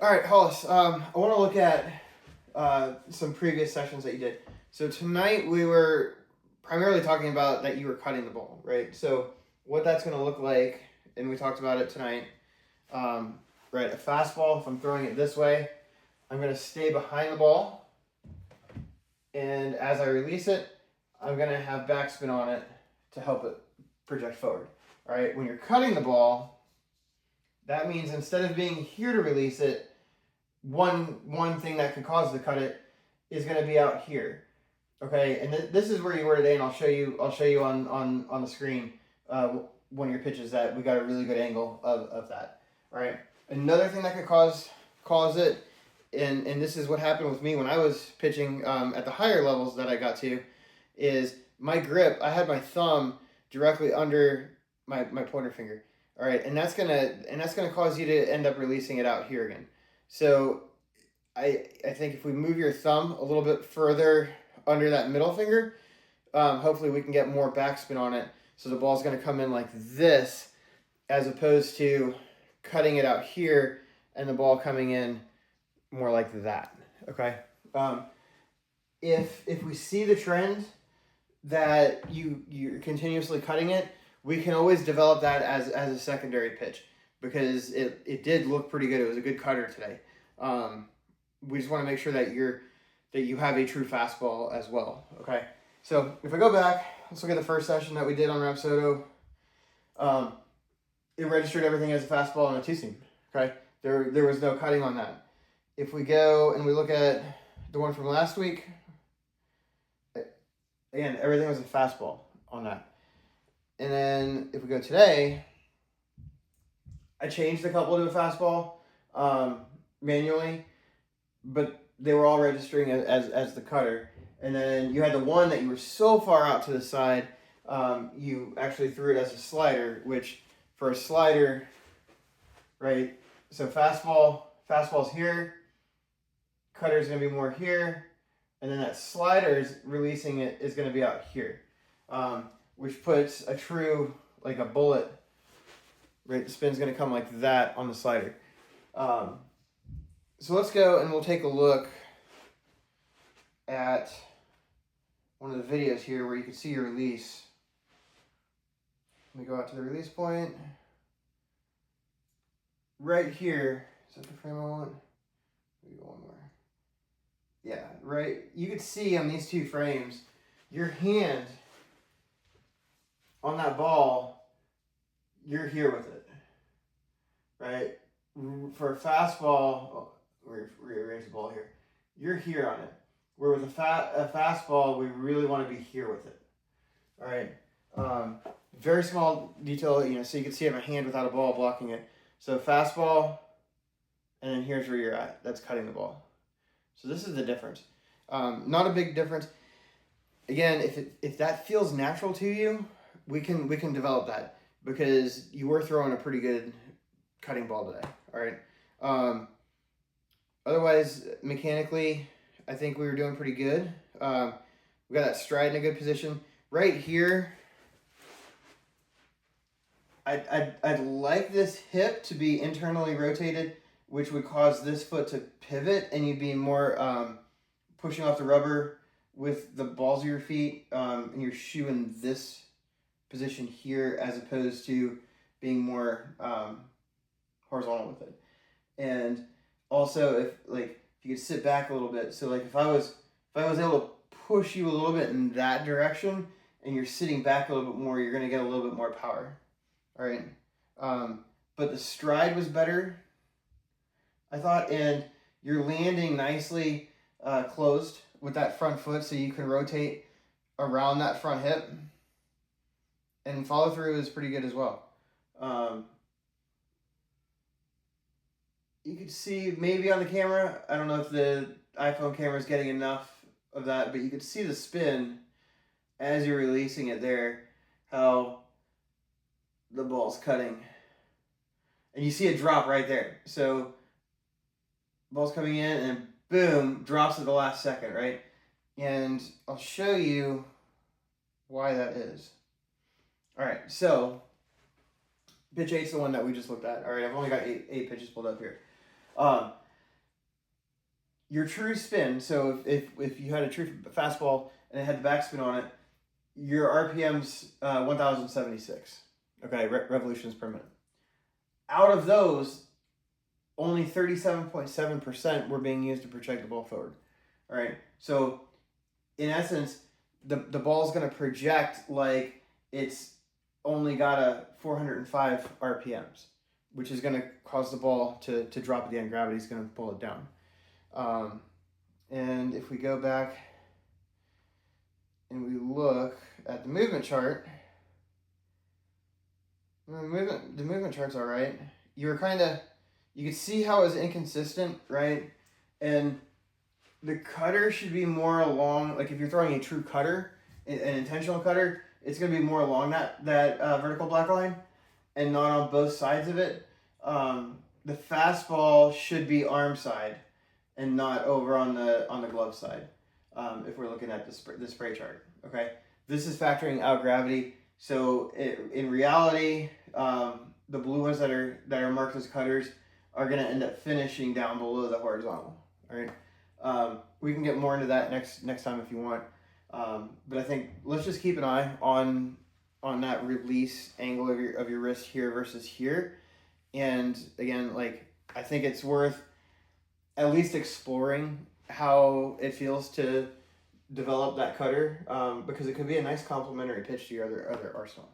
All right, Hollis, I want to look at some previous sessions that you did. So tonight we were primarily talking about that you were cutting the ball, right? So what that's going to look like, and we talked about it tonight, right, a fastball, if I'm throwing it this way, I'm going to stay behind the ball, and as I release it, I'm going to have backspin on it to help it project forward. All right, when you're cutting the ball, that means instead of being here to release it, one thing that could cause to cut it is going to be out here. Okay, and this is where you were today, and I'll show you on the screen one of your pitches that we got a really good angle of that. All right, another thing that could cause it, and this is what happened with me when I was pitching at the higher levels that I got to, is my grip. I had my thumb directly under my pointer finger. All right, and that's gonna cause you to end up releasing it out here again. So I think if we move your thumb a little bit further under that middle finger, hopefully we can get more backspin on it. So the ball's going to come in like this, as opposed to cutting it out here and the ball coming in more like that. Okay. If we see the trend that you're continuously cutting it, we can always develop that as a secondary pitch, because it did look pretty good. It was a good cutter today. We just want to make sure that you have a true fastball as well. Okay. So if I go back, let's look at the first session that we did on Rapsodo. It registered everything as a fastball and a two-seam. Okay. There was no cutting on that. If we go and we look at the one from last week, again, everything was a fastball on that. And then if we go today, I changed a couple to a fastball manually, but they were all registering as the cutter. And then you had the one that you were so far out to the side, you actually threw it as a slider, which for a slider, right, so fastball's here, cutter's going to be more here, and then that slider's releasing it is going to be out here, which puts a true, like a bullet, right, the spin's going to come like that on the slider. So let's go and we'll take a look at one of the videos here where you can see your release. Let me go out to the release point. Right here, is that the frame I want? Maybe go one more. Yeah, right. You can see on these two frames, your hand on that ball, you're here with it, right? For a fastball, rearrange the ball here. You're here on it. Where with a fastball, we really want to be here with it. All right. Very small detail, so you can see I have a hand without a ball blocking it. So fastball, and then here's where you're at. That's cutting the ball. So this is the difference. Not a big difference. Again, if that feels natural to you, we can develop that, because you were throwing a pretty good cutting ball today. All right. Otherwise, mechanically, I think we were doing pretty good. We got that stride in a good position. Right here, I'd like this hip to be internally rotated, which would cause this foot to pivot, and you'd be more pushing off the rubber with the balls of your feet, and your shoe in this position here, as opposed to being more horizontal with it. And also, if you could sit back a little bit. So like if I was able to push you a little bit in that direction, and you're sitting back a little bit more, you're going to get a little bit more power. All right. But the stride was better, I thought, and you're landing nicely closed with that front foot, so you can rotate around that front hip, and follow through is pretty good as well. You could see maybe on the camera, I don't know if the iPhone camera is getting enough of that, but you could see the spin as you're releasing it there, how the ball's cutting. And you see it drop right there. So ball's coming in and boom, drops at the last second, right? And I'll show you why that is. All right, so pitch 8's the one that we just looked at. All right, I've only got eight pitches pulled up here. your true spin, so if you had a true fastball and it had the backspin on it, your RPM's 1,076, okay, revolutions per minute. Out of those, only 37.7% were being used to project the ball forward. All right, so in essence, the ball's going to project like it's only got a 405 RPMs, which is going to cause the ball to drop at the end. Gravity's going to pull it down. And if we go back and we look at the movement chart, the movement chart's all right. You could see how it was inconsistent, right? And the cutter should be more along, like if you're throwing a true cutter, an intentional cutter, it's going to be more along that vertical black line and not on both sides of it. The fastball should be arm side and not over on the glove side, if we're looking at the spray chart. Okay, this is factoring out gravity. So in reality, the blue ones that are marked as cutters are going to end up finishing down below the horizontal. All right, we can get more into that next time if you want. But I think let's just keep an eye on that release angle of your wrist here versus here. And again, like, I think it's worth at least exploring how it feels to develop that cutter, because it could be a nice complementary pitch to your other arsenal.